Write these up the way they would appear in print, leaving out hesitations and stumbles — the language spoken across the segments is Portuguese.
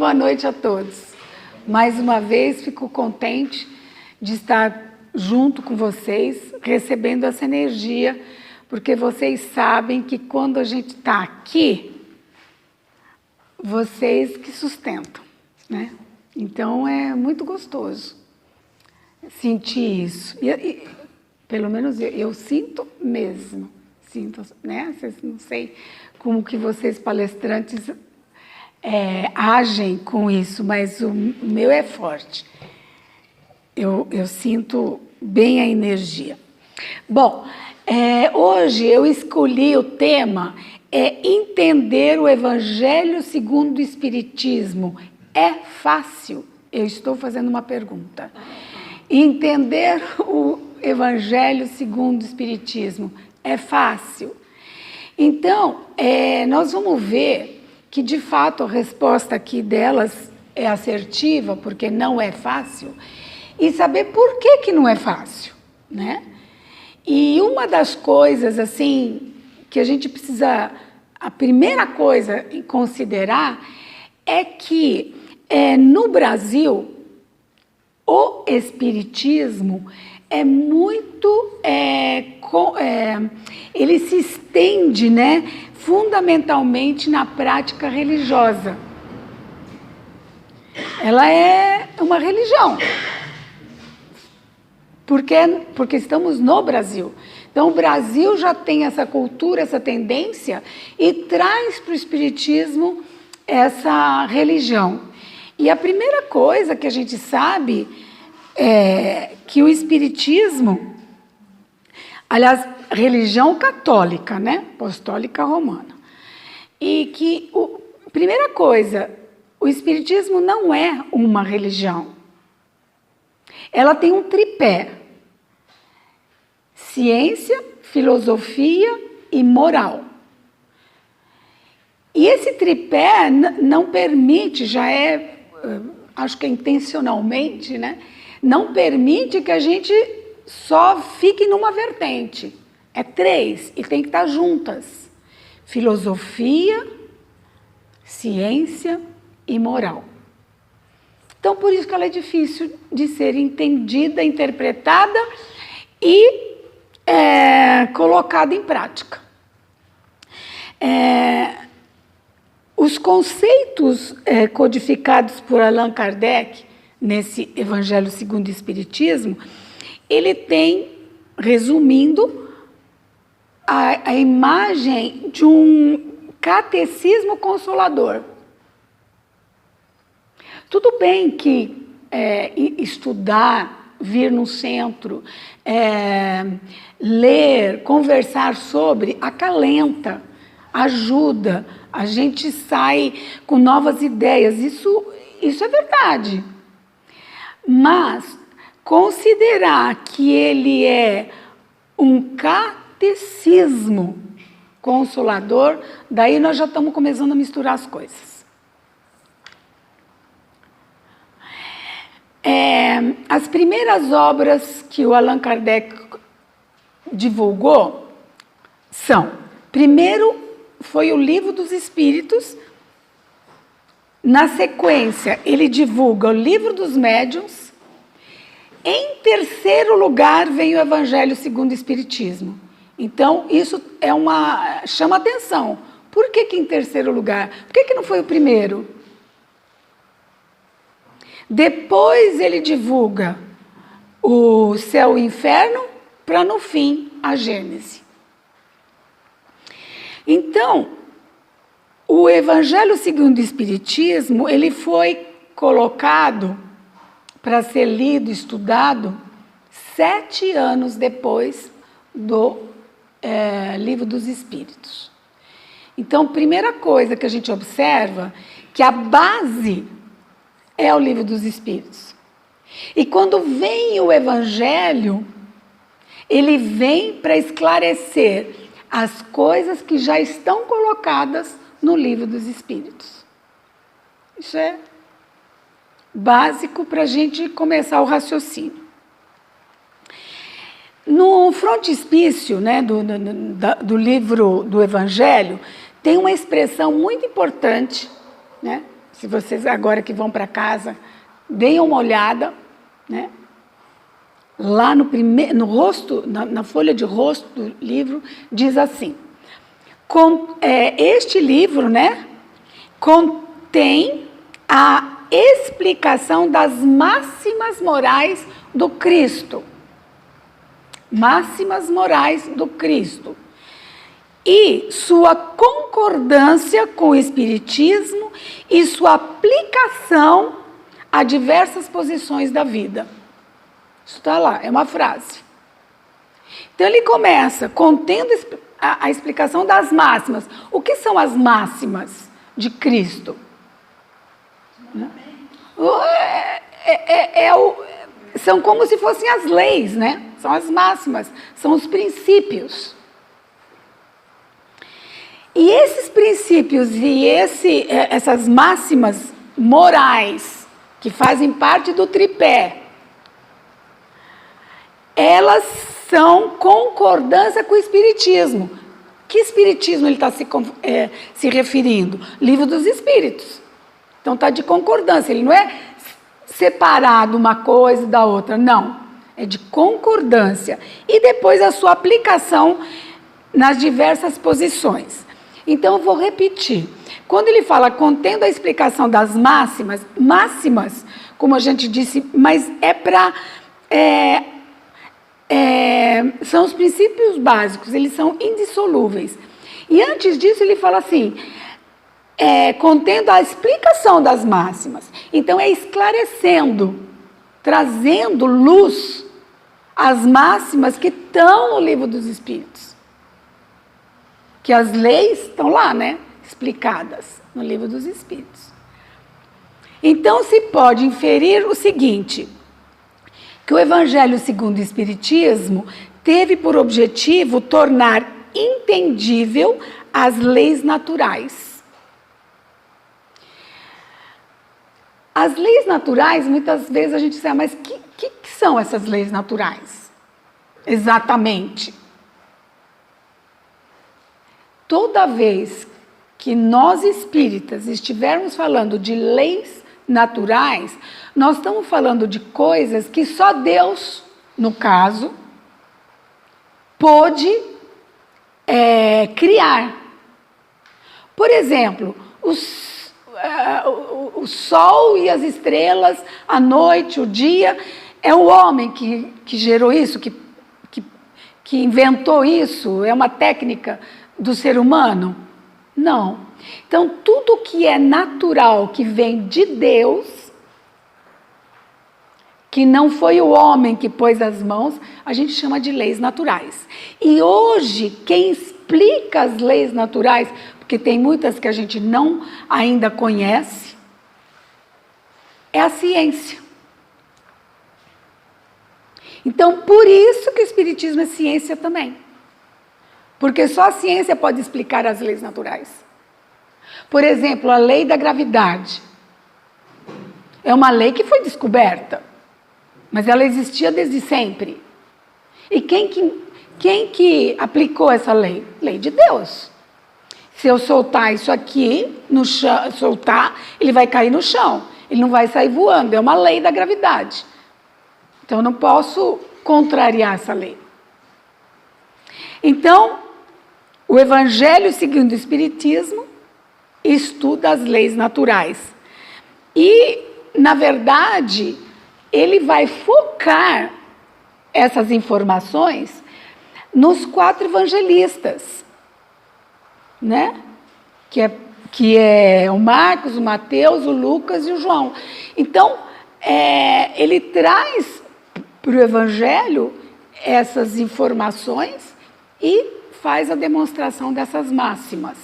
boa noite a todos. Mais uma vez, fico contente de estar junto com vocês, recebendo essa energia, porque vocês sabem que quando a gente está aqui, vocês que sustentam, né? Então, é muito gostoso sentir isso. E pelo menos eu sinto mesmo. Sinto, né? Não sei como que vocês palestrantes agem com isso, mas o meu é forte. Eu sinto bem a energia. Bom, hoje eu escolhi o tema entender o Evangelho segundo o Espiritismo. É fácil? Eu estou fazendo uma pergunta. Entender o Evangelho segundo o Espiritismo é fácil? Então, nós vamos ver que, de fato, a resposta aqui delas é assertiva, porque não é fácil, e saber por que não é fácil, né? E uma das coisas, assim, que a gente precisa, a primeira coisa em considerar é que, no Brasil, o Espiritismo é muito, ele se estende, né, fundamentalmente na prática religiosa. Ela é uma religião, porque estamos no Brasil. Então, o Brasil já tem essa cultura, essa tendência, e traz para o Espiritismo essa religião. E a primeira coisa que a gente sabe é que o Espiritismo, aliás, religião católica, né? Apostólica romana. E que, primeira coisa, o Espiritismo não é uma religião. Ela tem um tripé: ciência, filosofia e moral. E esse tripé não permite, acho que é intencionalmente, né? Não permite que a gente só fique numa vertente. É 3 e tem que estar juntas: filosofia, ciência e moral. Então, por isso que ela é difícil de ser entendida, interpretada e colocada em prática. Os conceitos codificados por Allan Kardec nesse Evangelho segundo o Espiritismo, ele tem, resumindo, a imagem de um catecismo consolador. Tudo bem que estudar, vir no centro, ler, conversar sobre, acalenta, ajuda, a gente sai com novas ideias, isso é verdade. Mas considerar que ele é um catecismo consolador, daí nós já estamos começando a misturar as coisas. As primeiras obras que o Allan Kardec divulgou são: primeiro foi o Livro dos Espíritos, na sequência ele divulga o Livro dos Médiuns, em terceiro lugar vem o Evangelho segundo o Espiritismo. Então, isso chama atenção. Por que em terceiro lugar? Por que não foi o primeiro? Depois ele divulga o Céu e o Inferno, para no fim a Gênese. Então, o Evangelho segundo o Espiritismo, ele foi colocado para ser lido, estudado, 7 anos depois do Livro dos Espíritos. Então, primeira coisa que a gente observa, que a base é o Livro dos Espíritos. E quando vem o Evangelho, ele vem para esclarecer as coisas que já estão colocadas no Livro dos Espíritos. Isso é básico para a gente começar o raciocínio. No frontispício, né, do livro do Evangelho, tem uma expressão muito importante, né, Se vocês agora que vão para casa, deem uma olhada, né? Lá no rosto, na folha de rosto do livro, diz assim: este livro, né, contém a explicação das máximas morais do Cristo. Máximas morais do Cristo. E sua concordância com o Espiritismo e sua aplicação a diversas posições da vida. Isso está lá, é uma frase. Então ele começa contendo a explicação das máximas. O que são as máximas de Cristo? São como se fossem as leis, né? São as máximas, são os princípios. E esses princípios e essas máximas morais, que fazem parte do tripé, elas são concordância com o Espiritismo. Que Espiritismo ele está se referindo? Livro dos Espíritos. Então está de concordância, ele não é separado uma coisa da outra, não. É de concordância. E depois a sua aplicação nas diversas posições. Então eu vou repetir. Quando ele fala contendo a explicação das máximas, como a gente disse, mas são os princípios básicos, eles são indissolúveis. E antes disso ele fala assim, contendo a explicação das máximas. Então é esclarecendo, trazendo luz às máximas que estão no Livro dos Espíritos. Que as leis estão lá, né? Explicadas no Livro dos Espíritos. Então se pode inferir o seguinte, que o Evangelho segundo o Espiritismo teve por objetivo tornar entendível as leis naturais. As leis naturais, muitas vezes a gente diz, mas que são essas leis naturais? Exatamente. Toda vez que nós espíritas estivermos falando de leis naturais, nós estamos falando de coisas que só Deus, no caso, pôde criar. Por exemplo, o sol e as estrelas, a noite, o dia, é o homem que gerou isso, que inventou isso, é uma técnica do ser humano? Não. Então, tudo que é natural, que vem de Deus, que não foi o homem que pôs as mãos, a gente chama de leis naturais. E hoje, quem explica as leis naturais, porque tem muitas que a gente não ainda conhece, é a ciência. Então, por isso que o Espiritismo é ciência também. Porque só a ciência pode explicar as leis naturais. Por exemplo, a lei da gravidade. É uma lei que foi descoberta, mas ela existia desde sempre. E quem que aplicou essa lei? Lei de Deus. Se eu soltar isso aqui no chão, ele vai cair no chão. Ele não vai sair voando. É uma lei da gravidade. Então eu não posso contrariar essa lei. Então, o Evangelho segundo o Espiritismo estuda as leis naturais. E, na verdade, ele vai focar essas informações nos 4 evangelistas, né? Que é o Marcos, o Mateus, o Lucas e o João. Então, ele traz para o Evangelho essas informações e faz a demonstração dessas máximas,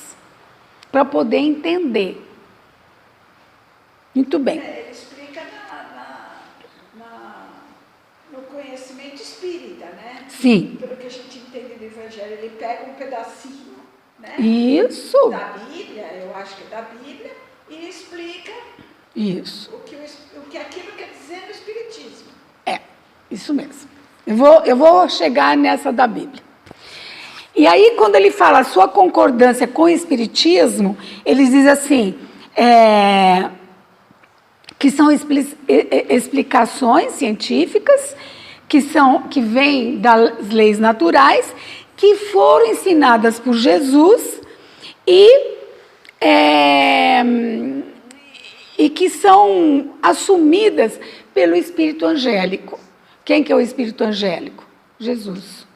para poder entender. Muito bem. Ele explica no conhecimento espírita, né? Sim. Pelo que a gente entende do Evangelho, ele pega um pedacinho, né? Isso. Da Bíblia, eu acho que é da Bíblia, e explica Isso. o que aquilo quer dizer no Espiritismo. Isso mesmo. Eu vou chegar nessa da Bíblia. E aí, quando ele fala a sua concordância com o Espiritismo, ele diz assim, que são explicações científicas, que vêm das leis naturais, que foram ensinadas por Jesus e que são assumidas pelo espírito angélico. Quem que é o espírito angélico? Jesus.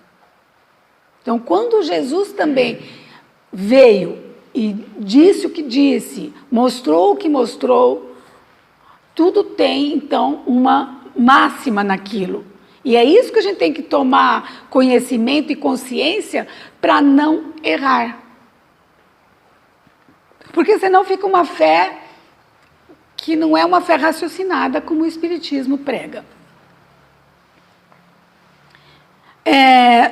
Então, quando Jesus também veio e disse o que disse, mostrou o que mostrou, tudo tem, então, uma máxima naquilo. E é isso que a gente tem que tomar conhecimento e consciência para não errar. Porque senão fica uma fé que não é uma fé raciocinada, como o Espiritismo prega.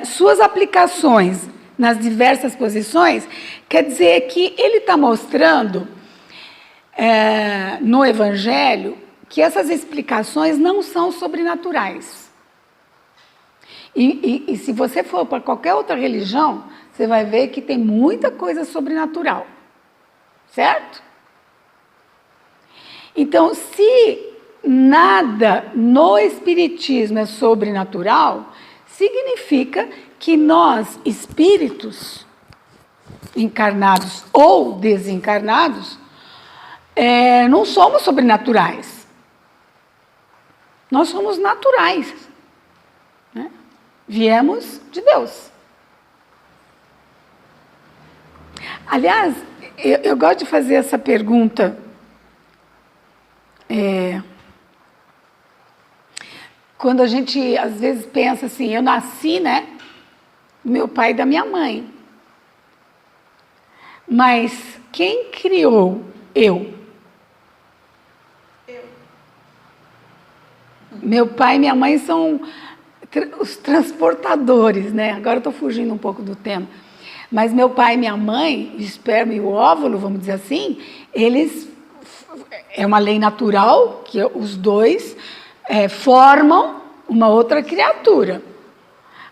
Suas aplicações nas diversas posições, quer dizer que ele está mostrando no Evangelho que essas explicações não são sobrenaturais. E se você for para qualquer outra religião, você vai ver que tem muita coisa sobrenatural. Certo? Então, se nada no Espiritismo é sobrenatural, significa que nós, espíritos, encarnados ou desencarnados, não somos sobrenaturais. Nós somos naturais. Né? Viemos de Deus. Aliás, eu gosto de fazer essa pergunta. Quando a gente, às vezes, pensa assim, eu nasci, né, do meu pai e da minha mãe. Mas quem criou eu? Eu. Meu pai e minha mãe são os transportadores, né? Agora eu estou fugindo um pouco do tema. Mas meu pai e minha mãe, o esperma e o óvulo, vamos dizer assim, eles... É uma lei natural que os dois formam uma outra criatura.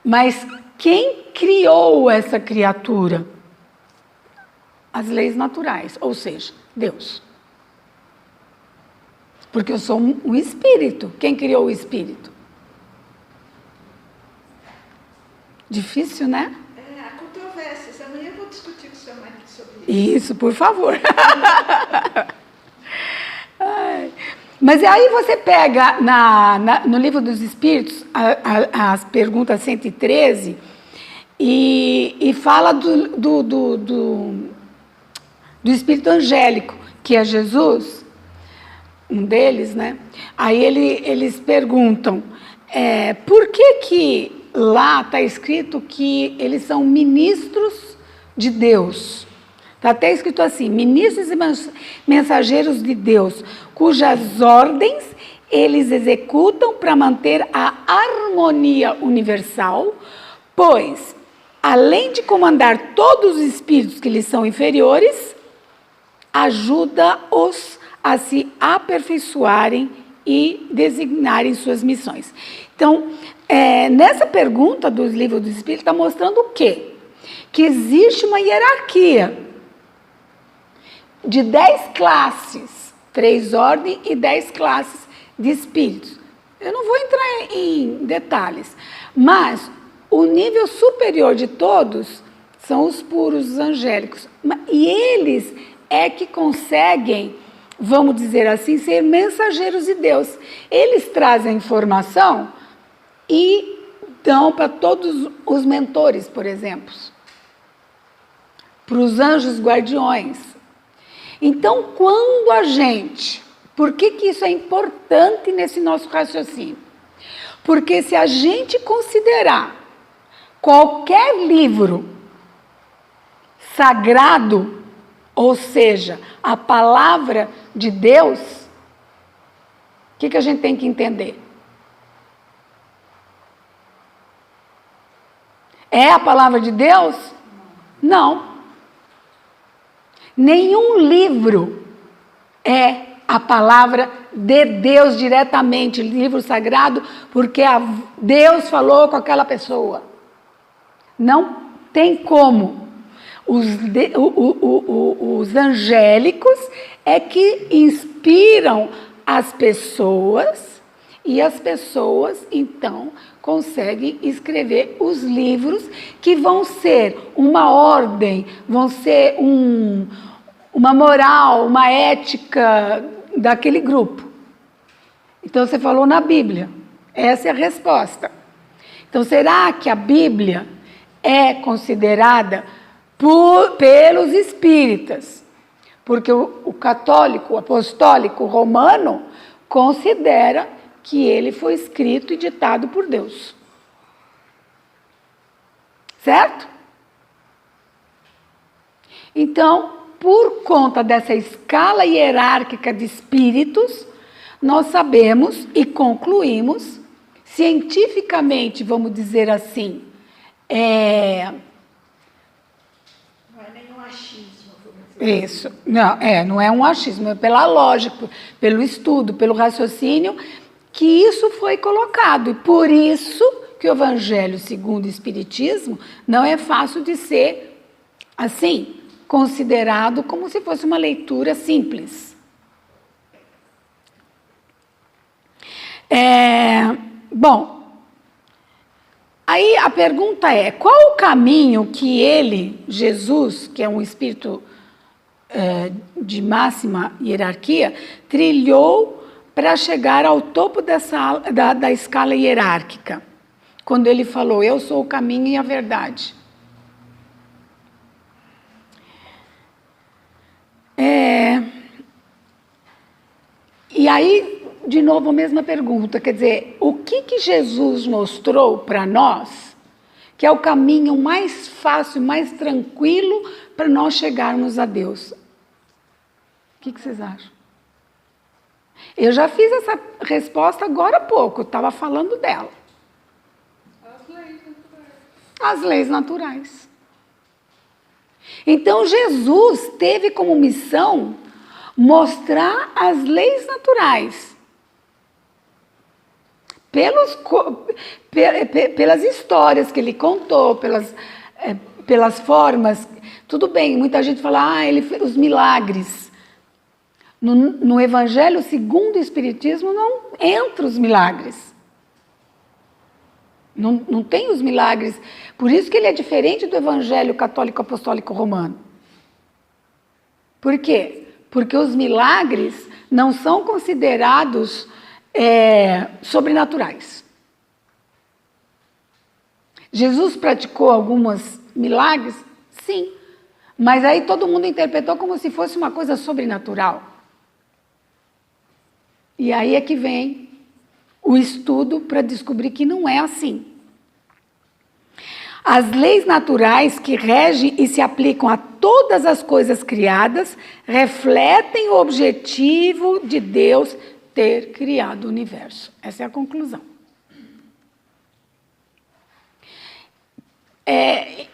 Mas quem criou essa criatura? As leis naturais, ou seja, Deus. Porque eu sou um espírito. Quem criou o espírito? Difícil, né? Há controvérsias. Amanhã eu vou discutir com o seu marido sobre isso. Isso, por favor. Mas aí você pega no Livro dos Espíritos as perguntas 113 e fala do espírito angélico, que é Jesus, um deles, né? Aí eles perguntam, por que lá está escrito que eles são ministros de Deus? Está até escrito assim, ministros e mensageiros de Deus, cujas ordens eles executam para manter a harmonia universal, pois, além de comandar todos os espíritos que lhes são inferiores, ajuda-os a se aperfeiçoarem e designarem suas missões. Então, nessa pergunta dos livros dos Espíritos, está mostrando o quê? Que existe uma hierarquia de 10 classes, 3 ordens e 10 classes de espíritos. Eu não vou entrar em detalhes, mas o nível superior de todos são os puros, os angélicos. E eles é que conseguem, vamos dizer assim, ser mensageiros de Deus. Eles trazem a informação e dão para todos os mentores, por exemplo. Para os anjos guardiões. Então, quando a gente... Por que isso é importante nesse nosso raciocínio? Porque se a gente considerar qualquer livro sagrado, ou seja, a palavra de Deus, o que a gente tem que entender? É a palavra de Deus? Não. Nenhum livro é a palavra de Deus diretamente, livro sagrado, porque Deus falou com aquela pessoa. Não tem como. Os angélicos é que inspiram as pessoas, e as pessoas, então, conseguem escrever os livros que vão ser uma ordem, vão ser uma moral, uma ética daquele grupo. Então, você falou na Bíblia. Essa é a resposta. Então, será que a Bíblia é considerada pelos espíritas? Porque o católico, o apostólico romano, considera que ele foi escrito e ditado por Deus. Certo? Então, por conta dessa escala hierárquica de espíritos, nós sabemos e concluímos, cientificamente, vamos dizer assim, Não é nenhum achismo. isso, não é um achismo, é pela lógica, pelo estudo, pelo raciocínio, que isso foi colocado. E por isso que o Evangelho segundo o Espiritismo não é fácil de ser, assim, considerado como se fosse uma leitura simples. Bom, aí a pergunta é, qual o caminho que ele, Jesus, que é um espírito de máxima hierarquia, trilhou para chegar ao topo da escala hierárquica? Quando ele falou, eu sou o caminho e a verdade. E aí, de novo, a mesma pergunta, quer dizer, o que Jesus mostrou para nós, que é o caminho mais fácil, mais tranquilo para nós chegarmos a Deus? O que vocês acham? Eu já fiz essa resposta agora há pouco, eu estava falando dela. As leis naturais. Então, Jesus teve como missão mostrar as leis naturais. Pelas histórias que ele contou, pelas formas. Tudo bem, muita gente fala, ele fez os milagres. No Evangelho segundo o Espiritismo não entra os milagres. Não tem os milagres. Por isso que ele é diferente do Evangelho católico apostólico romano. Por quê? Porque os milagres não são considerados sobrenaturais. Jesus praticou alguns milagres? Sim. Mas aí todo mundo interpretou como se fosse uma coisa sobrenatural. E aí é que vem o estudo para descobrir que não é assim. As leis naturais que regem e se aplicam a todas as coisas criadas refletem o objetivo de Deus ter criado o universo. Essa é a conclusão.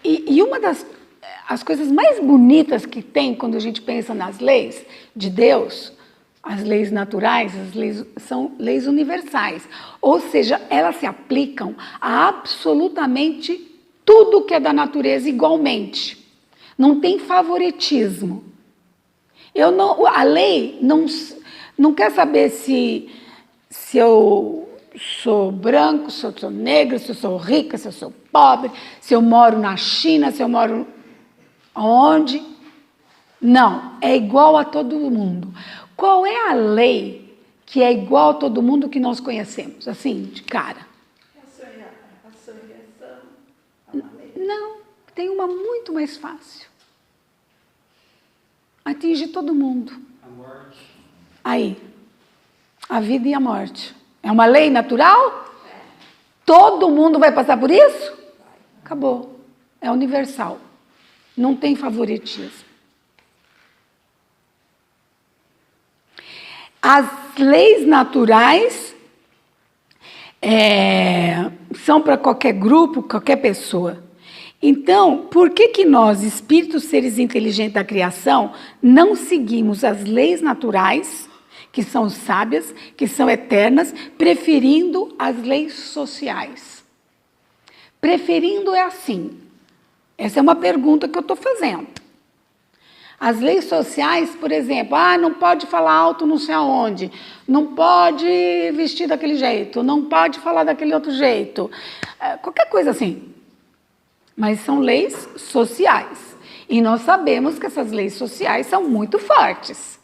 E uma das coisas mais bonitas que tem quando a gente pensa nas leis de Deus, as leis naturais, são leis universais. Ou seja, elas se aplicam a absolutamente tudo que é da natureza igualmente. Não tem favoritismo. A lei não quer saber se eu sou branco, se eu sou negro, se eu sou rica, se eu sou pobre, se eu moro na China, se eu moro onde. Não, é igual a todo mundo. Qual é a lei que é igual a todo mundo que nós conhecemos, assim, de cara? A sangueação. Não, tem uma muito mais fácil. Atinge todo mundo. A morte. Aí, a vida e a morte. É uma lei natural? Todo mundo vai passar por isso? Acabou. É universal. Não tem favoritismo. As leis naturais são para qualquer grupo, qualquer pessoa. Então, por que nós, espíritos, seres inteligentes da criação, não seguimos as leis naturais, que são sábias, que são eternas, preferindo as leis sociais? Preferindo é assim. Essa é uma pergunta que eu estou fazendo. As leis sociais, por exemplo, não pode falar alto não sei aonde, não pode vestir daquele jeito, não pode falar daquele outro jeito, qualquer coisa assim. Mas são leis sociais. E nós sabemos que essas leis sociais são muito fortes.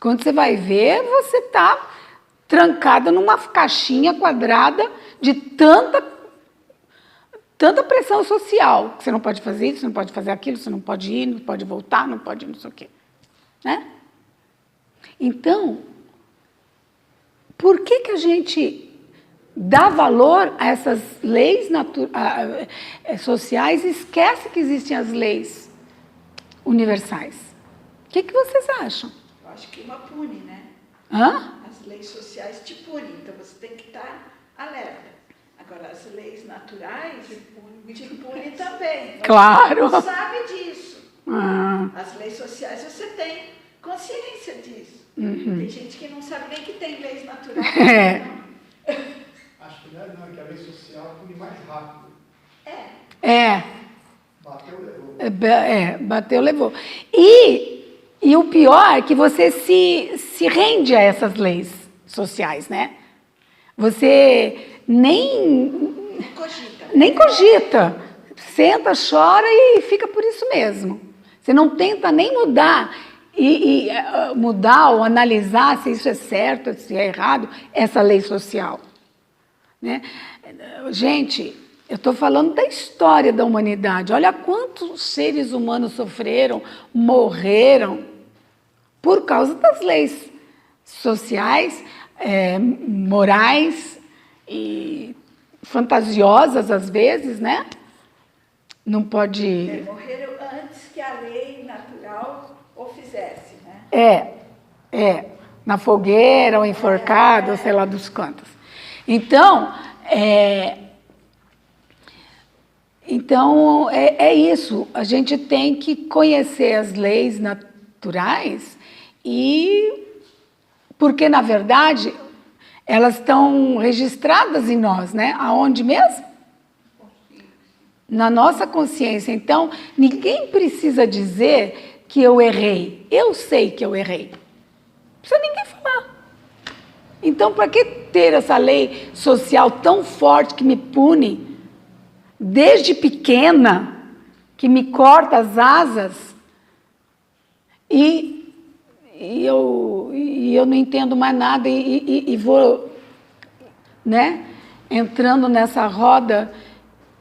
Quando você vai ver, você está trancada numa caixinha quadrada de tanta pressão social, que você não pode fazer isso, você não pode fazer aquilo, você não pode ir, não pode voltar, não pode não sei o quê. Né? Então, por que a gente dá valor a essas leis sociais e esquece que existem as leis universais? O que vocês acham? Eu acho que uma pune, né? As leis sociais te punem, então você tem que estar alerta. Agora, as leis naturais te punem também. Claro. Você não sabe disso. As leis sociais você tem consciência disso. Tem gente que não sabe nem que tem leis naturais. Acho que não é que a lei social pune mais rápido. Bateu, levou. Bateu, levou. E o pior é que você se rende a essas leis sociais, né? Você nem cogita. Senta, chora e fica por isso mesmo. Você não tenta nem mudar mudar ou analisar se isso é certo, se é errado, essa lei social. Né? Gente, eu estou falando da história da humanidade. Olha quantos seres humanos sofreram, morreram por causa das leis sociais, morais e fantasiosas às vezes, né? Não pode... morreram antes que a lei natural o fizesse, né? Na fogueira, ou enforcado, ou sei lá dos quantos. Então, é isso. A gente tem que conhecer as leis naturais porque, na verdade, elas estão registradas em nós, né? Aonde mesmo? Na nossa consciência. Então, ninguém precisa dizer que eu errei. Eu sei que eu errei. Não precisa ninguém falar. Então, para que ter essa lei social tão forte que me pune, desde pequena, que me corta as asas, e eu não entendo mais nada e vou, né, entrando nessa roda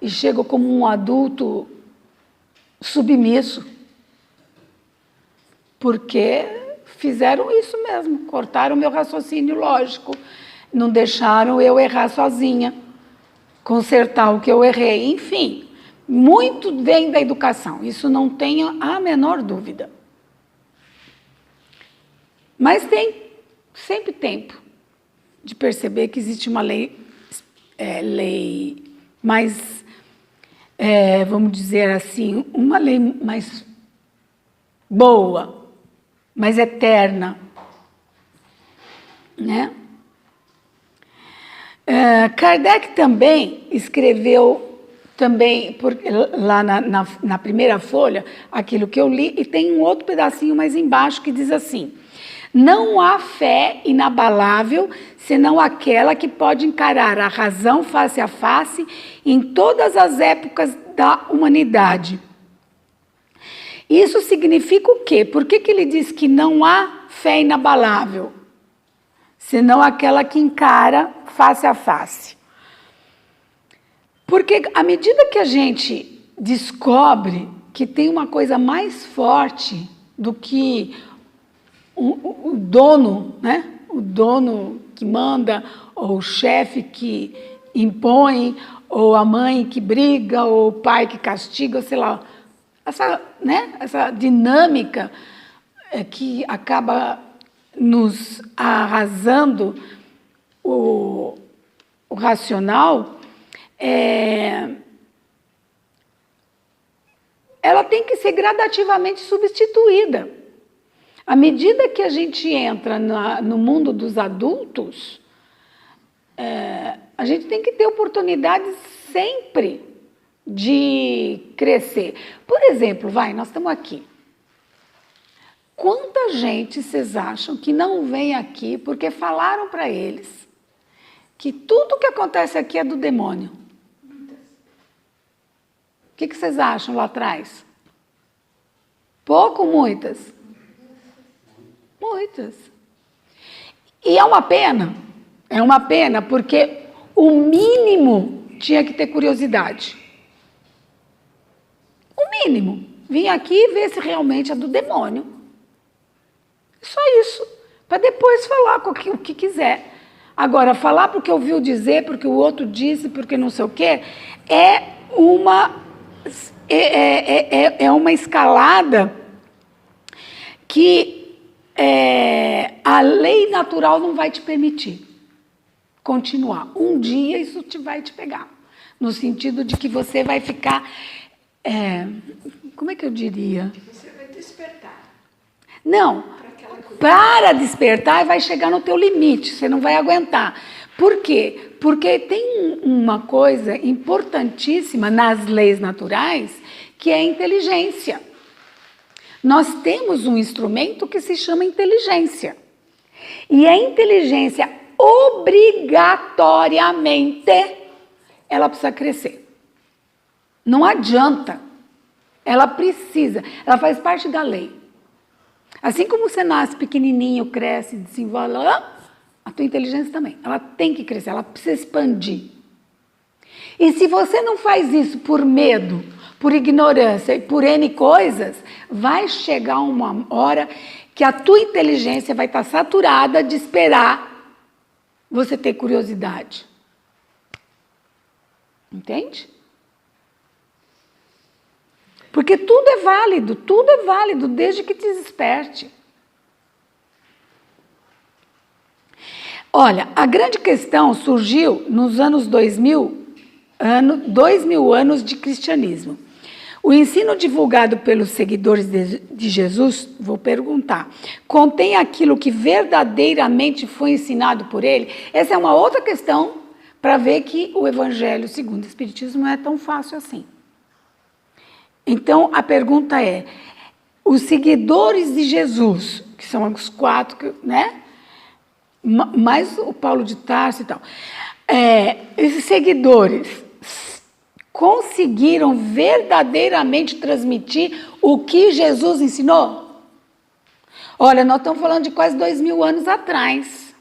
e chego como um adulto submisso, porque fizeram isso mesmo, cortaram o meu raciocínio lógico, não deixaram eu errar sozinha, consertar o que eu errei, enfim, muito vem da educação, isso não tenha a menor dúvida. Mas tem sempre tempo de perceber que existe uma lei mais, vamos dizer assim, uma lei mais boa, mais eterna, né? Kardec também escreveu, lá na primeira folha, aquilo que eu li, e tem um outro pedacinho mais embaixo que diz assim: não há fé inabalável, senão aquela que pode encarar a razão face a face em todas as épocas da humanidade. Isso significa o quê? Por que ele diz que não há fé inabalável, senão aquela que encara face a face? Porque à medida que a gente descobre que tem uma coisa mais forte do que o dono, né? O dono que manda, ou o chefe que impõe, ou a mãe que briga, ou o pai que castiga, sei lá. Essa dinâmica que acaba nos arrasando o racional, ela tem que ser gradativamente substituída. À medida que a gente entra no mundo dos adultos, a gente tem que ter oportunidades sempre de crescer. Por exemplo, nós estamos aqui. Quanta gente vocês acham que não vem aqui porque falaram para eles que tudo que acontece aqui é do demônio? O que vocês acham lá atrás? Pouco ou muitas? Muitas. E é uma pena porque o mínimo tinha que ter curiosidade. O mínimo. Vim aqui e ver se realmente é do demônio. Só isso. Para depois falar o que quiser. Agora, falar porque ouviu dizer, porque o outro disse, porque não sei o quê, é uma escalada que a lei natural não vai te permitir continuar. Um dia isso vai te pegar. No sentido de que você vai ficar... como é que eu diria? Você vai despertar. Não, para despertar vai chegar no teu limite, você não vai aguentar. Por quê? Porque tem uma coisa importantíssima nas leis naturais, que é a inteligência. Nós temos um instrumento que se chama inteligência. E a inteligência, obrigatoriamente, ela precisa crescer. Não adianta. Ela precisa. Ela faz parte da lei. Assim como você nasce pequenininho, cresce, desenvolve, a tua inteligência também. Ela tem que crescer, ela precisa expandir. E se você não faz isso por medo, por ignorância e por N coisas, vai chegar uma hora que a tua inteligência vai estar saturada de esperar você ter curiosidade. Entende? Porque tudo é válido, desde que te desperte. Olha, a grande questão surgiu nos anos 2000 anos de cristianismo. O ensino divulgado pelos seguidores de Jesus, vou perguntar, contém aquilo que verdadeiramente foi ensinado por ele? Essa é uma outra questão para ver que o Evangelho segundo o Espiritismo não é tão fácil assim. Então, a pergunta é, os seguidores de Jesus, que são os 4, né? Mais o Paulo de Tarso e tal, esses seguidores conseguiram verdadeiramente transmitir o que Jesus ensinou? Olha, nós estamos falando de quase 2000 anos atrás.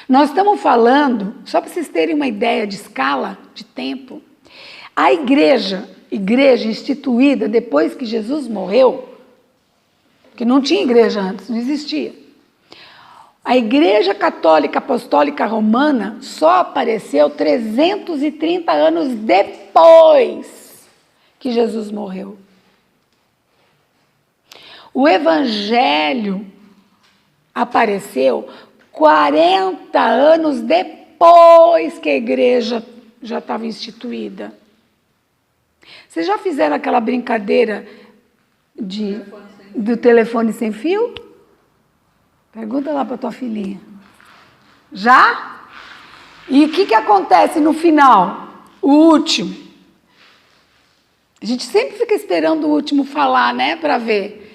Nós estamos falando, só para vocês terem uma ideia de escala, de tempo, a igreja instituída depois que Jesus morreu, que não tinha igreja antes, não existia. A Igreja Católica Apostólica Romana só apareceu 330 anos depois que Jesus morreu. O Evangelho apareceu 40 anos depois que a igreja já estava instituída. Vocês já fizeram aquela brincadeira do telefone sem fio? Pergunta lá para tua filhinha. Já? E o que acontece no final? O último. A gente sempre fica esperando o último falar, né? Para ver.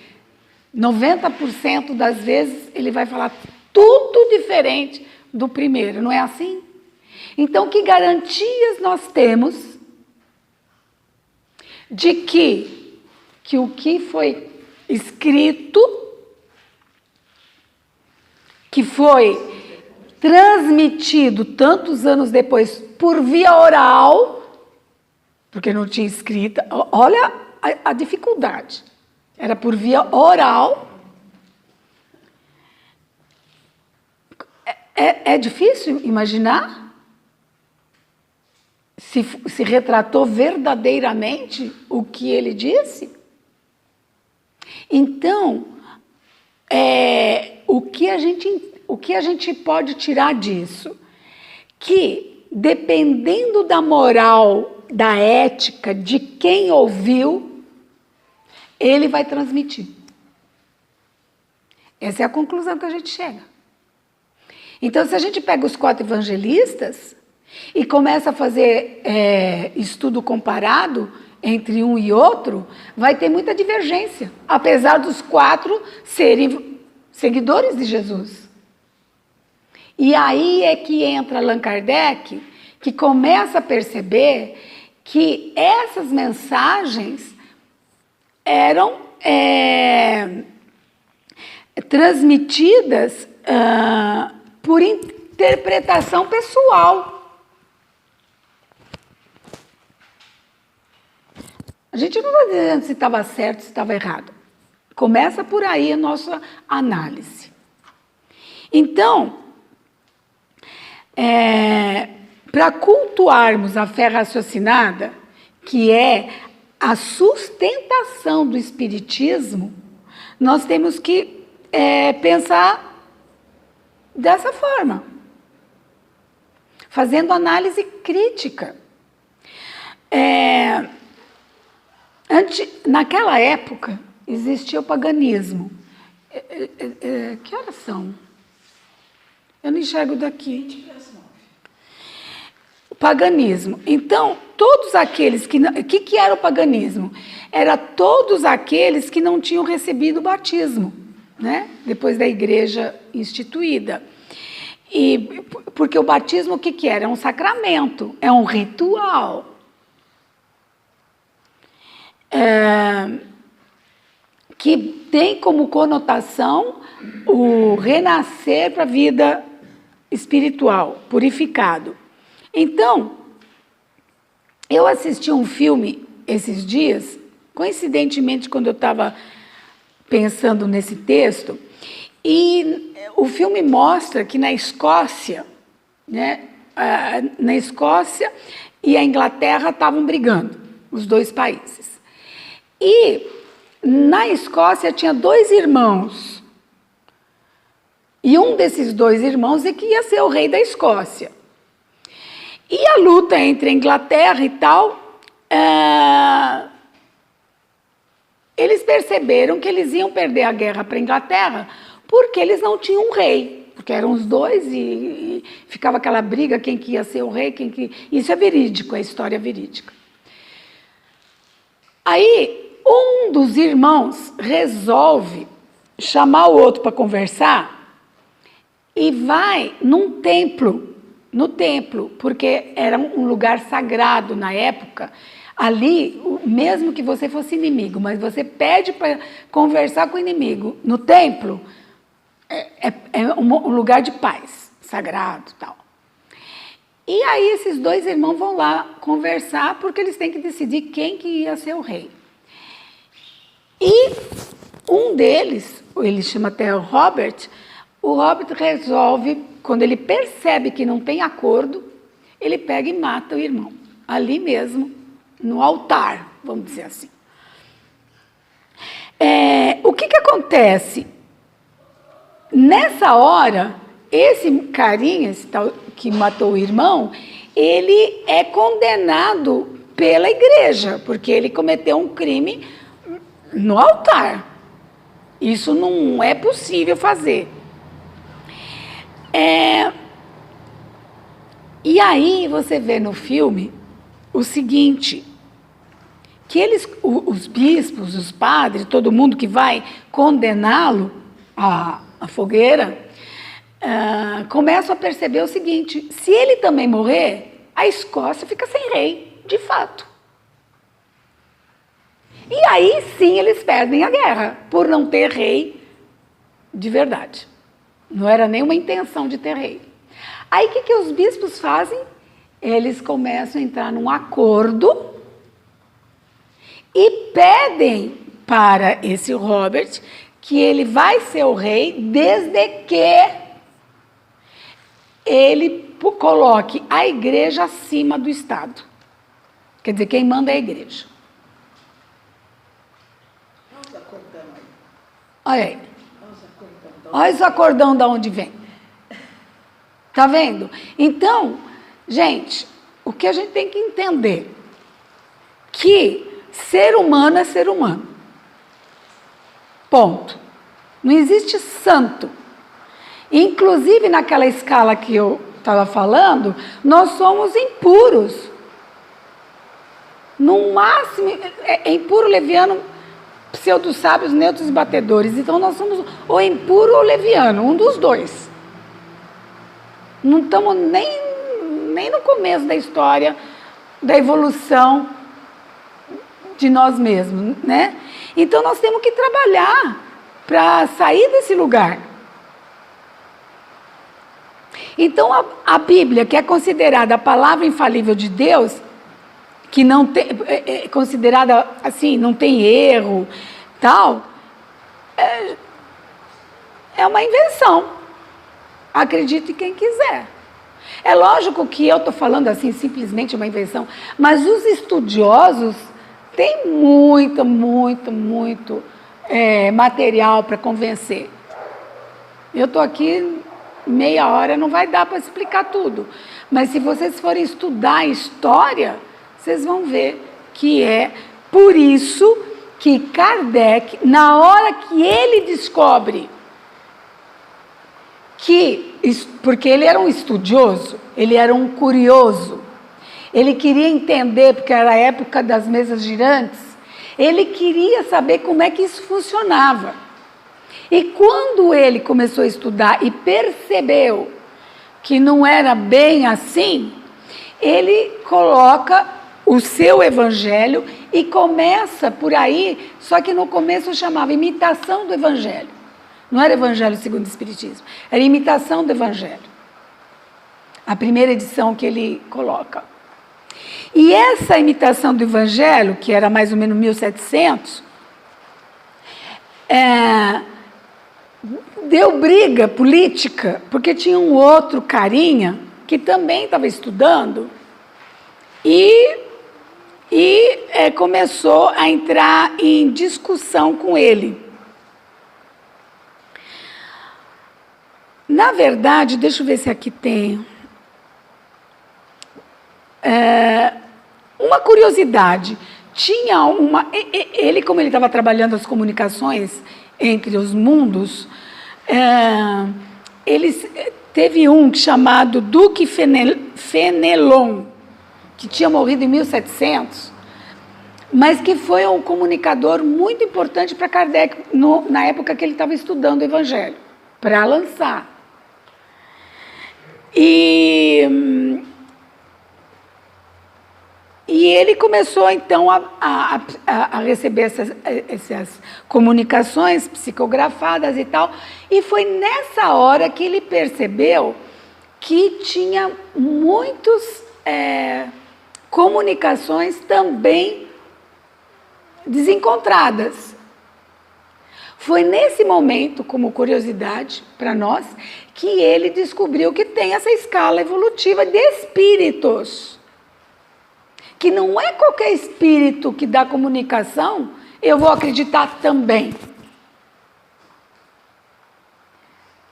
90% das vezes ele vai falar tudo diferente do primeiro, não é assim? Então, que garantias nós temos de que o que foi escrito, que foi transmitido tantos anos depois por via oral, porque não tinha escrita, olha a dificuldade, era por via oral. É difícil imaginar? Se retratou verdadeiramente o que ele disse? Então, o que a gente pode tirar disso? Que, dependendo da moral, da ética, de quem ouviu, ele vai transmitir. Essa é a conclusão que a gente chega. Então, se a gente pega os 4 evangelistas, e começa a fazer estudo comparado entre um e outro, vai ter muita divergência, apesar dos 4 serem seguidores de Jesus. E aí é que entra Allan Kardec, que começa a perceber que essas mensagens eram transmitidas por interpretação pessoal. A gente não está dizendo se estava certo, se estava errado. Começa por aí a nossa análise. Então, para cultuarmos a fé raciocinada, que é a sustentação do espiritismo, nós temos que pensar dessa forma, fazendo análise crítica. Naquela época, existia o paganismo. Que horas são? Eu não enxergo daqui. O paganismo. Então, todos aqueles que... O que era o paganismo? Era todos aqueles que não tinham recebido o batismo, né? Depois da igreja instituída. Porque o batismo, o que era? É um sacramento, é um ritual. Que tem como conotação o renascer para a vida espiritual, purificado. Então, eu assisti um filme esses dias, coincidentemente quando eu estava pensando nesse texto, e o filme mostra que na Escócia, né, na Escócia e a Inglaterra estavam brigando, os dois países. E na Escócia tinha 2 irmãos. E um desses 2 irmãos é que ia ser o rei da Escócia. E a luta entre a Inglaterra e tal, eles perceberam que eles iam perder a guerra para a Inglaterra porque eles não tinham um rei. Porque eram os 2 e ficava aquela briga, quem que ia ser o rei, quem que... Isso é verídico, é história verídica. Aí, um dos irmãos resolve chamar o outro para conversar e vai no templo, porque era um lugar sagrado na época. Ali, mesmo que você fosse inimigo, mas você pede para conversar com o inimigo no templo, é um lugar de paz, sagrado e tal. E aí esses 2 irmãos vão lá conversar porque eles têm que decidir quem que ia ser o rei. E um deles, ele chama até o Robert resolve, quando ele percebe que não tem acordo, ele pega e mata o irmão, ali mesmo, no altar, vamos dizer assim. O que acontece? Nessa hora, esse carinha, esse tal que matou o irmão, ele é condenado pela igreja, porque ele cometeu um crime no altar. Isso não é possível fazer. E aí você vê no filme o seguinte, que os bispos, os padres, todo mundo que vai condená-lo à fogueira, começam a perceber o seguinte, se ele também morrer, a Escócia fica sem rei, de fato. E aí sim eles perdem a guerra, por não ter rei de verdade. Não era nenhuma intenção de ter rei. Aí o que os bispos fazem? Eles começam a entrar num acordo e pedem para esse Robert que ele vai ser o rei desde que ele coloque a igreja acima do Estado. Quer dizer, quem manda é a igreja. Olha aí. Olha os acordão de onde vem. Tá vendo? Então, gente, o que a gente tem que entender? Que ser humano é ser humano. Ponto. Não existe santo. Inclusive, naquela escala que eu estava falando, nós somos impuros. No máximo, impuro, leviano, pseudo-sábios, neutros e batedores. Então, nós somos ou impuro ou leviano, um dos dois. Não estamos nem no começo da história, da evolução de nós mesmos, né? Então, nós temos que trabalhar para sair desse lugar. Então, a Bíblia, que é considerada a palavra infalível de Deus, que não tem, é considerada assim, não tem erro, tal, é uma invenção. Acredite quem quiser. É lógico que eu estou falando assim, simplesmente uma invenção, mas os estudiosos têm muito material para convencer. Eu estou aqui meia hora, não vai dar para explicar tudo, mas se vocês forem estudar a história, vocês vão ver que é por isso que Kardec, na hora que ele descobre que, porque ele era um estudioso, ele era um curioso, ele queria entender, porque era a época das mesas girantes, ele queria saber como é que isso funcionava. E quando ele começou a estudar e percebeu que não era bem assim, ele coloca o seu evangelho e começa por aí, só que no começo chamava imitação do evangelho. Não era evangelho segundo o Espiritismo, era imitação do evangelho. A primeira edição que ele coloca. E essa imitação do evangelho, que era mais ou menos 1700, deu briga política, porque tinha um outro carinha que também estava estudando e começou a entrar em discussão com ele. Na verdade, deixa eu ver se aqui tem uma curiosidade. Tinha ele, como ele estava trabalhando as comunicações entre os mundos, teve um chamado Duque Fenelon, que tinha morrido em 1700, mas que foi um comunicador muito importante para Kardec, na época que ele estava estudando o Evangelho, para lançar. E ele começou, então, a receber essas comunicações psicografadas e tal, e foi nessa hora que ele percebeu que tinha muitas comunicações também desencontradas. Foi nesse momento, como curiosidade para nós, que ele descobriu que tem essa escala evolutiva de espíritos. Que não é qualquer espírito que dá comunicação, eu vou acreditar também.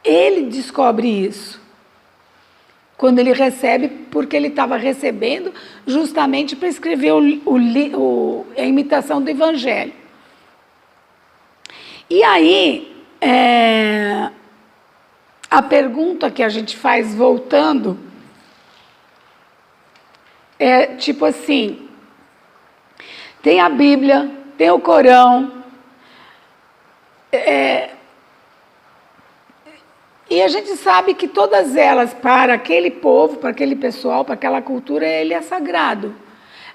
Ele descobre isso. Quando ele recebe, porque ele estava recebendo justamente para escrever a imitação do Evangelho. E aí, a pergunta que a gente faz voltando é tipo assim, tem a Bíblia, tem o Corão, e a gente sabe que todas elas, para aquele povo, para aquele pessoal, para aquela cultura, ele é sagrado.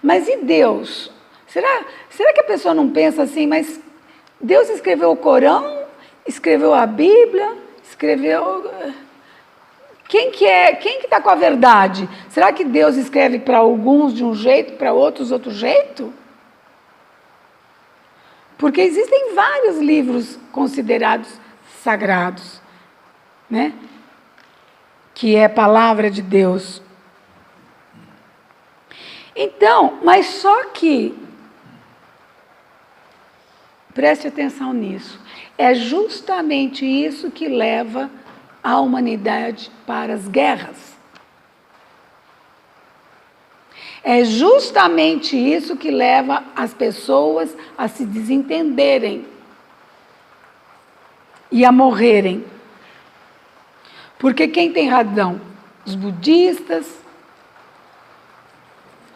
Mas e Deus? Será que a pessoa não pensa assim, mas Deus escreveu o Corão, escreveu a Bíblia, escreveu... Quem que está com a verdade? Será que Deus escreve para alguns de um jeito, para outros outro jeito? Porque existem vários livros considerados sagrados, né? Que é palavra de Deus. Então, mas só que, preste atenção nisso, é justamente isso que leva a humanidade para as guerras. É justamente isso que leva as pessoas a se desentenderem e a morrerem. Porque quem tem razão? Os budistas,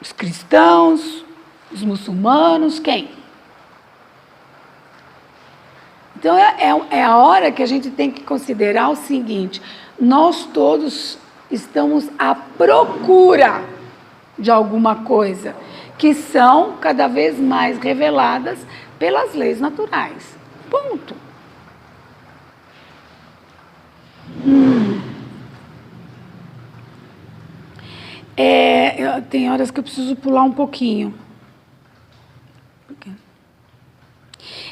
os cristãos, os muçulmanos, quem? Então é a hora que a gente tem que considerar o seguinte: nós todos estamos à procura de alguma coisa, que são cada vez mais reveladas pelas leis naturais. Ponto. Tem horas que eu preciso pular um pouquinho.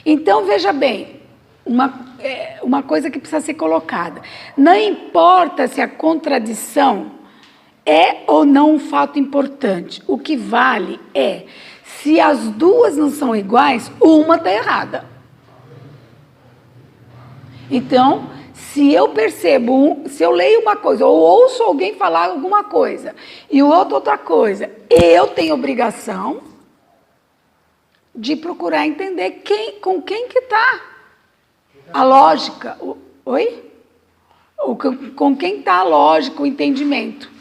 Então, veja bem, uma coisa que precisa ser colocada. Não importa se a contradição é ou não um fato importante. O que vale é, se as duas não são iguais, uma está errada. Então, se eu percebo, se eu leio uma coisa, ou ouço alguém falar alguma coisa, e o outro outra coisa, eu tenho obrigação de procurar entender com quem que está a lógica. Oi? Com quem está a lógica, o entendimento.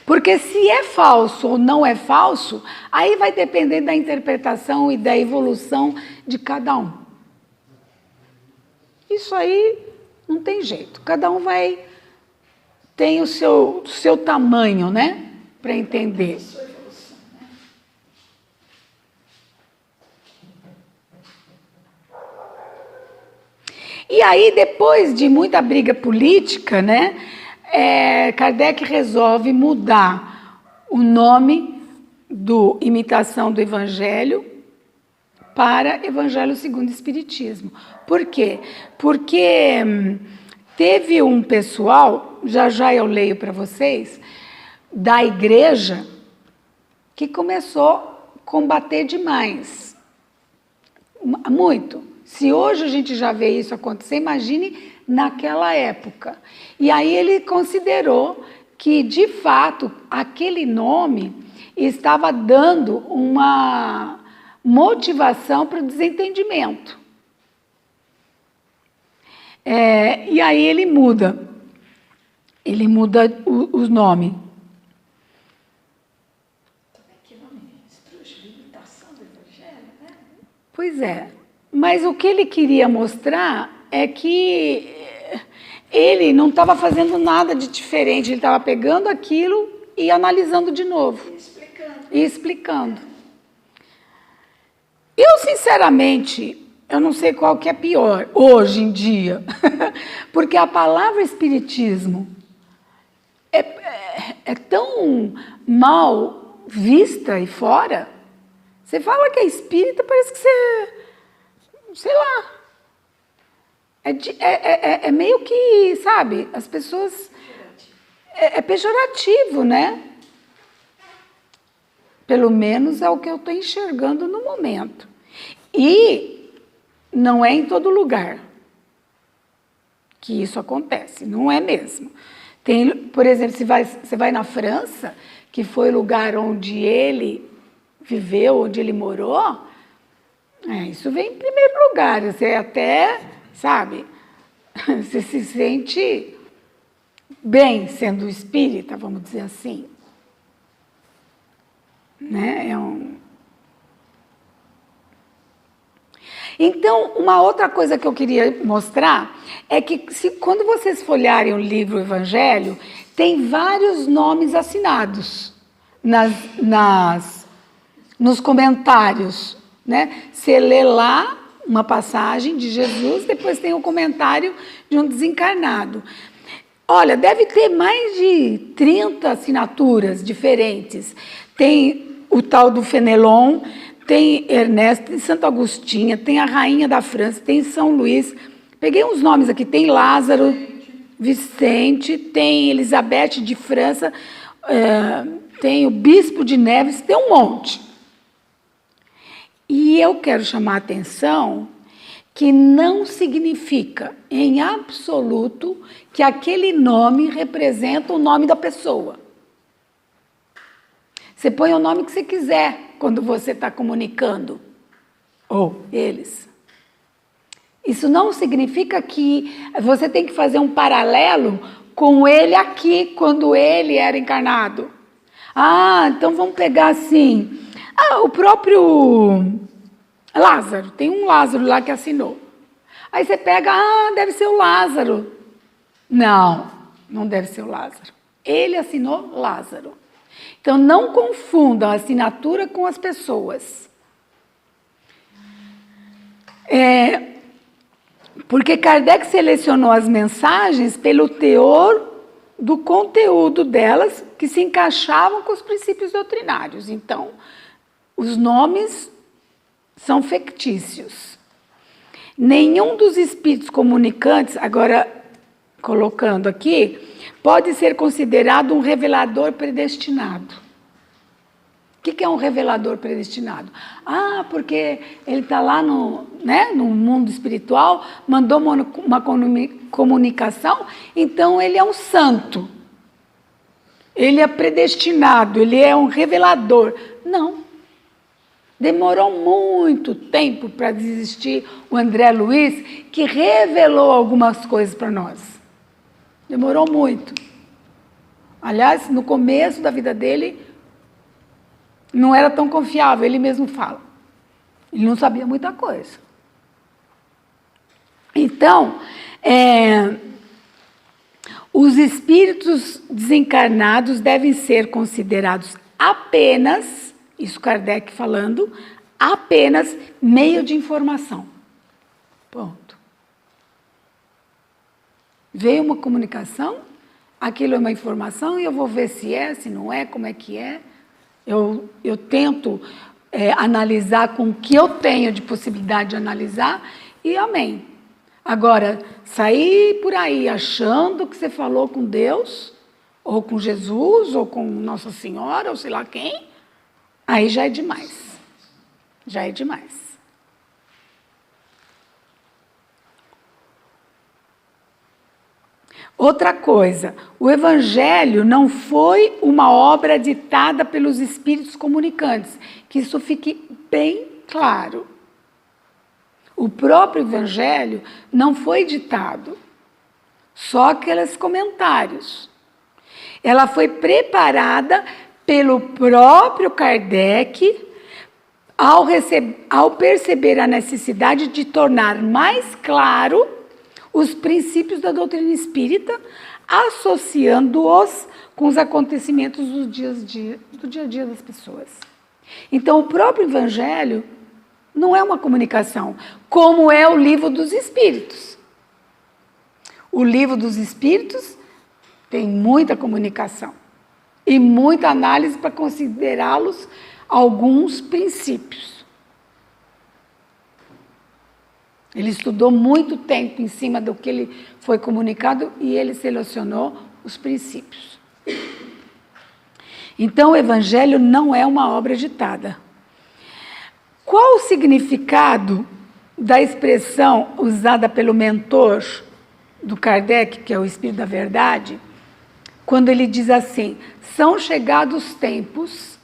Porque se é falso ou não é falso, aí vai depender da interpretação e da evolução de cada um. Isso aí não tem jeito. Cada um tem o seu tamanho, né? Para entender. E aí, depois de muita briga política, né? Kardec resolve mudar o nome do Imitação do Evangelho para Evangelho segundo o Espiritismo. Por quê? Porque teve um pessoal, já eu leio para vocês, da igreja, que começou a combater demais. Muito. Se hoje a gente já vê isso acontecer, imagine naquela época. E aí ele considerou que, de fato, aquele nome estava dando uma motivação para o desentendimento. E aí ele muda o nome. Que nome esdrúxulo, imitação do Evangelho, né? Pois é, mas o que ele queria mostrar é que ele não estava fazendo nada de diferente, ele estava pegando aquilo e analisando de novo. E explicando. Eu, sinceramente, eu não sei qual que é pior, hoje em dia, porque a palavra espiritismo é tão mal vista aí fora. Você fala que é espírita, parece que você, sei lá, é meio que, sabe, as pessoas, é pejorativo, né? Pelo menos é o que eu estou enxergando no momento. E não é em todo lugar que isso acontece, não é mesmo. Tem, por exemplo, você vai na França, que foi o lugar onde ele viveu, onde ele morou, isso vem em primeiro lugar. Você até, sabe, você se sente bem sendo espírita, vamos dizer assim. Né? Então, uma outra coisa que eu queria mostrar é que quando vocês folharem o livro Evangelho, tem vários nomes assinados nos comentários. Né? Você lê lá uma passagem de Jesus, depois tem um comentário de um desencarnado. Olha, deve ter mais de 30 assinaturas diferentes. Tem o tal do Fenelon, tem Ernesto, tem Santo Agostinho, tem a Rainha da França, tem São Luís. Peguei uns nomes aqui, tem Lázaro, Vicente, tem Elizabeth de França, tem o Bispo de Neves, tem um monte. E eu quero chamar a atenção que não significa, em absoluto, que aquele nome representa o nome da pessoa. Você põe o nome que você quiser quando você está comunicando, ou eles. Isso não significa que você tem que fazer um paralelo com ele aqui, quando ele era encarnado. Ah, então vamos pegar assim. O próprio Lázaro, tem um Lázaro lá que assinou. Aí você pega, deve ser o Lázaro. Não, não deve ser o Lázaro. Ele assinou Lázaro. Então não confundam a assinatura com as pessoas. Porque Kardec selecionou as mensagens pelo teor do conteúdo delas que se encaixavam com os princípios doutrinários. Então, os nomes são fictícios. Nenhum dos espíritos comunicantes, agora colocando aqui, pode ser considerado um revelador predestinado. O que é um revelador predestinado? Porque ele está lá no mundo espiritual, mandou uma comunicação, então ele é um santo. Ele é predestinado, ele é um revelador. Não. Demorou muito tempo para existir o André Luiz, que revelou algumas coisas para nós. Demorou muito. Aliás, no começo da vida dele, não era tão confiável, ele mesmo fala. Ele não sabia muita coisa. Então, os espíritos desencarnados devem ser considerados apenas, isso Kardec falando, apenas meio de informação. Ponto. Veio uma comunicação, aquilo é uma informação e eu vou ver se é, se não é, como é que é. Eu tento analisar com o que eu tenho de possibilidade de analisar e amém. Agora, sair por aí achando que você falou com Deus, ou com Jesus, ou com Nossa Senhora, ou sei lá quem, aí já é demais. Já é demais. Outra coisa, o Evangelho não foi uma obra ditada pelos espíritos comunicantes, que isso fique bem claro. O próprio Evangelho não foi ditado, só aqueles comentários. Ela foi preparada pelo próprio Kardec ao perceber a necessidade de tornar mais claro os princípios da doutrina espírita, associando-os com os acontecimentos do dia a dia das pessoas. Então, o próprio Evangelho não é uma comunicação, como é o Livro dos Espíritos. O Livro dos Espíritos tem muita comunicação e muita análise para considerá-los alguns princípios. Ele estudou muito tempo em cima do que ele foi comunicado e ele selecionou os princípios. Então, o Evangelho não é uma obra ditada. Qual o significado da expressão usada pelo mentor do Kardec, que é o Espírito da Verdade, quando ele diz assim: são chegados tempos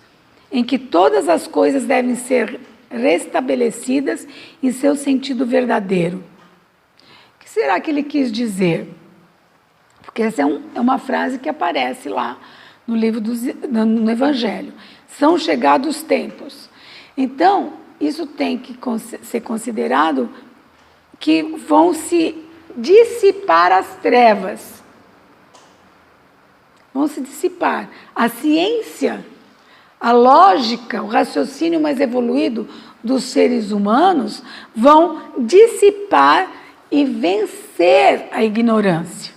em que todas as coisas devem ser restabelecidas em seu sentido verdadeiro? O que será que ele quis dizer? Porque essa é uma frase que aparece lá no livro no Evangelho. São chegados tempos. Então, isso tem que ser considerado que vão se dissipar as trevas. Vão se dissipar. A ciência, a lógica, o raciocínio mais evoluído dos seres humanos vão dissipar e vencer a ignorância.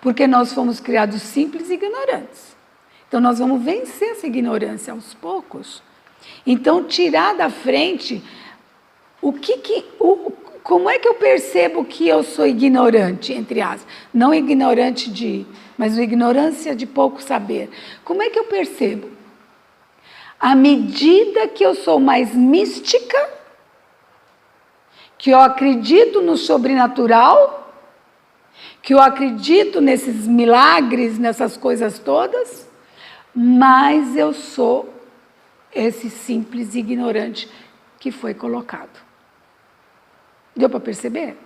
Porque nós fomos criados simples e ignorantes. Então, nós vamos vencer essa ignorância aos poucos. Então, tirar da frente como é que eu percebo que eu sou ignorante, entre aspas? Não ignorante mas ignorância de pouco saber. Como é que eu percebo? À medida que eu sou mais mística, que eu acredito no sobrenatural, que eu acredito nesses milagres, nessas coisas todas, mais eu sou esse simples ignorante que foi colocado. Deu para perceber?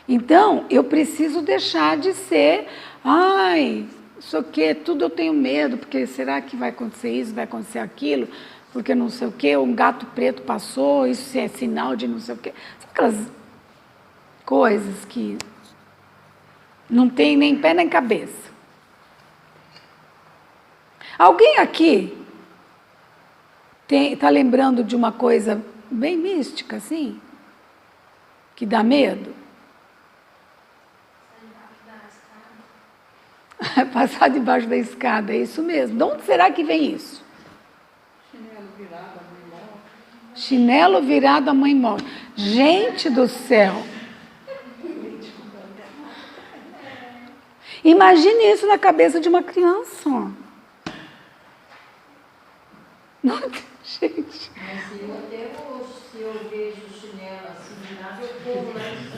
Então, eu preciso deixar de ser, ai, isso aqui, tudo eu tenho medo, porque será que vai acontecer isso, vai acontecer aquilo, porque não sei o quê, um gato preto passou, isso é sinal de não sei o quê. Aquelas coisas que não tem nem pé nem cabeça. Alguém aqui está lembrando de uma coisa bem mística, assim? Que dá medo? Passar debaixo da escada, é isso mesmo. De onde será que vem isso? Chinelo virado, a mãe morre. Chinelo virado, a mãe morre. Gente do céu! Imagine isso na cabeça de uma criança. Não, gente. Mas eu até hoje, se eu vejo o chinelo assim virado, eu corro lá e digo,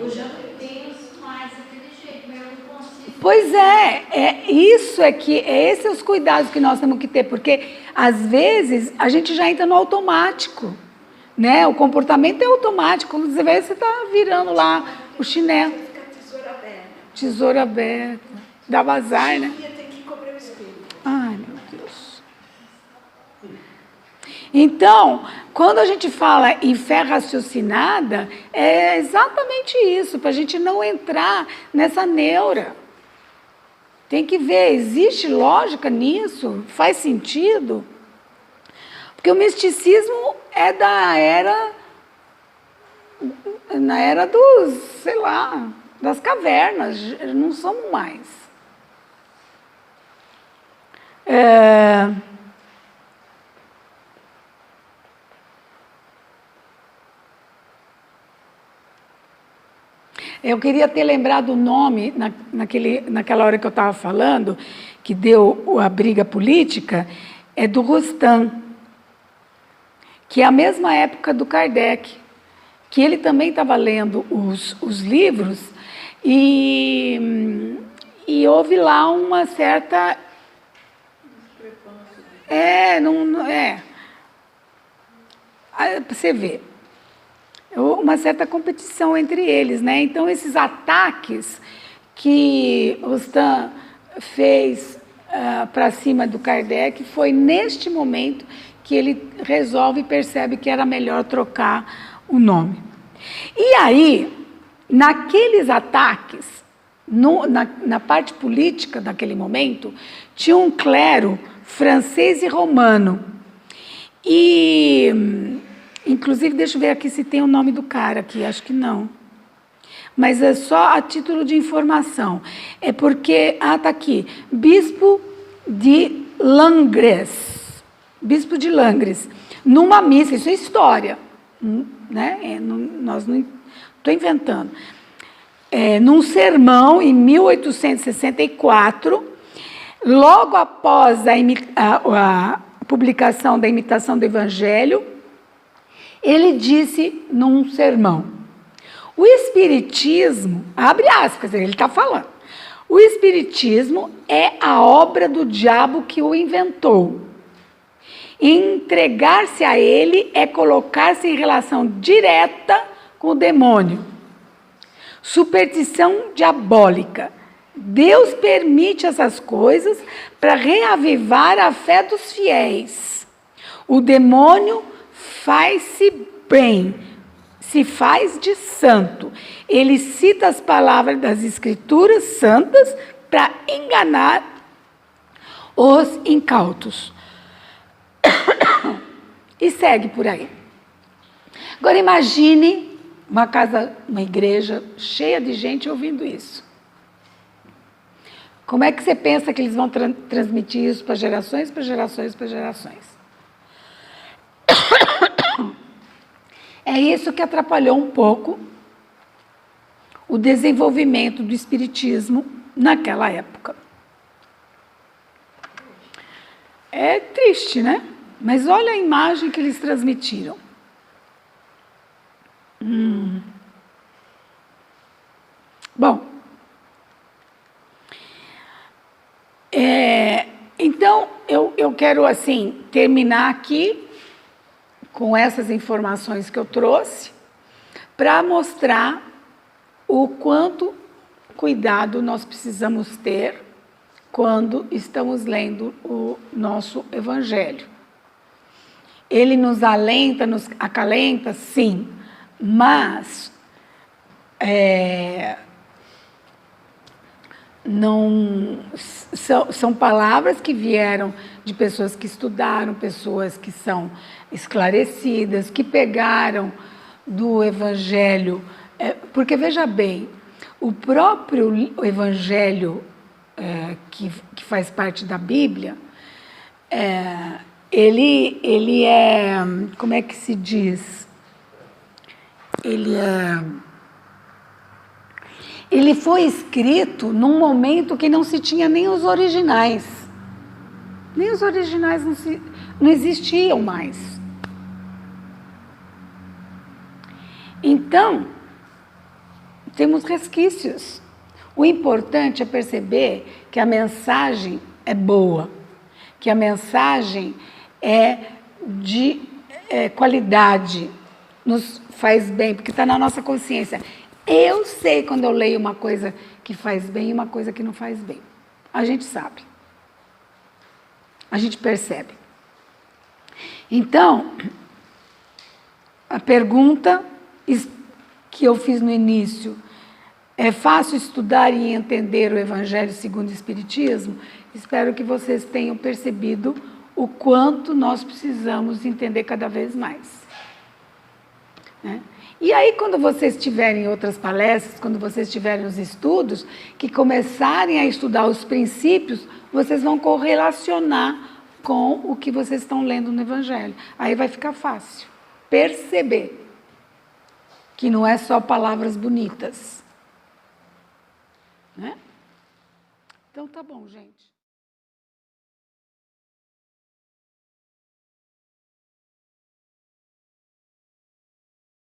eu já não penso mais daquele jeito, mas eu não consigo. Pois é isso esses os cuidados que nós temos que ter, porque às vezes a gente já entra no automático, né? O comportamento é automático, quando você vê, você está virando lá o chinelo. Fica a tesoura aberta. Tesoura aberta, dá vazar, né? Tem que cobrir o espelho. Ai, meu Deus. Então, quando a gente fala em fé raciocinada, é exatamente isso, para a gente não entrar nessa neura. Tem que ver, existe lógica nisso? Faz sentido? Porque o misticismo é na era dos, sei lá, das cavernas, não somos mais. Eu queria ter lembrado o nome naquela hora que eu estava falando, que deu a briga política, é do Rustam, que é a mesma época do Kardec, que ele também estava lendo os livros e houve lá uma certa... Para você ver. Uma certa competição entre eles, né? Então, esses ataques que Rustam fez para cima do Kardec, foi neste momento que ele resolve e percebe que era melhor trocar o nome. E aí, naqueles ataques, na parte política daquele momento, tinha um clero francês e romano. E... inclusive, deixa eu ver aqui se tem o nome do cara aqui, acho que não. Mas é só a título de informação. É porque, está aqui, Bispo de Langres. Bispo de Langres. Numa missa, isso é história, né? Nós não estou inventando. Num sermão, em 1864, logo após a publicação da Imitação do Evangelho, ele disse num sermão, o Espiritismo, abre aspas, ele está falando, o Espiritismo é a obra do diabo que o inventou. Entregar-se a ele é colocar-se em relação direta com o demônio. Superstição diabólica. Deus permite essas coisas para reavivar a fé dos fiéis. O demônio faz-se bem, se faz de santo. Ele cita as palavras das Escrituras santas para enganar os incautos. E segue por aí. Agora imagine uma igreja cheia de gente ouvindo isso. Como é que você pensa que eles vão transmitir isso para gerações, para gerações, para gerações? É isso que atrapalhou um pouco o desenvolvimento do espiritismo naquela época. É triste, né? Mas olha a imagem que eles transmitiram. Bom, então eu quero assim terminar aqui com essas informações que eu trouxe para mostrar o quanto cuidado nós precisamos ter quando estamos lendo o nosso Evangelho. Ele nos alenta, nos acalenta, sim, mas não são palavras que vieram de pessoas que estudaram, pessoas que são esclarecidas, que pegaram do Evangelho, porque veja bem, o próprio Evangelho que faz parte da Bíblia, ele é, como é que se diz? Ele foi escrito num momento que não se tinha nem os originais. Nem os originais não existiam mais. Então, temos resquícios. O importante é perceber que a mensagem é boa, que a mensagem é de qualidade, nos faz bem, porque está na nossa consciência. Eu sei quando eu leio uma coisa que faz bem e uma coisa que não faz bem. A gente sabe. A gente percebe. Então, a pergunta que eu fiz no início, é fácil estudar e entender o Evangelho segundo o Espiritismo? Espero que vocês tenham percebido o quanto nós precisamos entender cada vez mais. Né? E aí, quando vocês tiverem outras palestras, quando vocês tiverem os estudos, que começarem a estudar os princípios, vocês vão correlacionar com o que vocês estão lendo no Evangelho. Aí vai ficar fácil perceber que não é só palavras bonitas. Né? Então, tá bom, gente.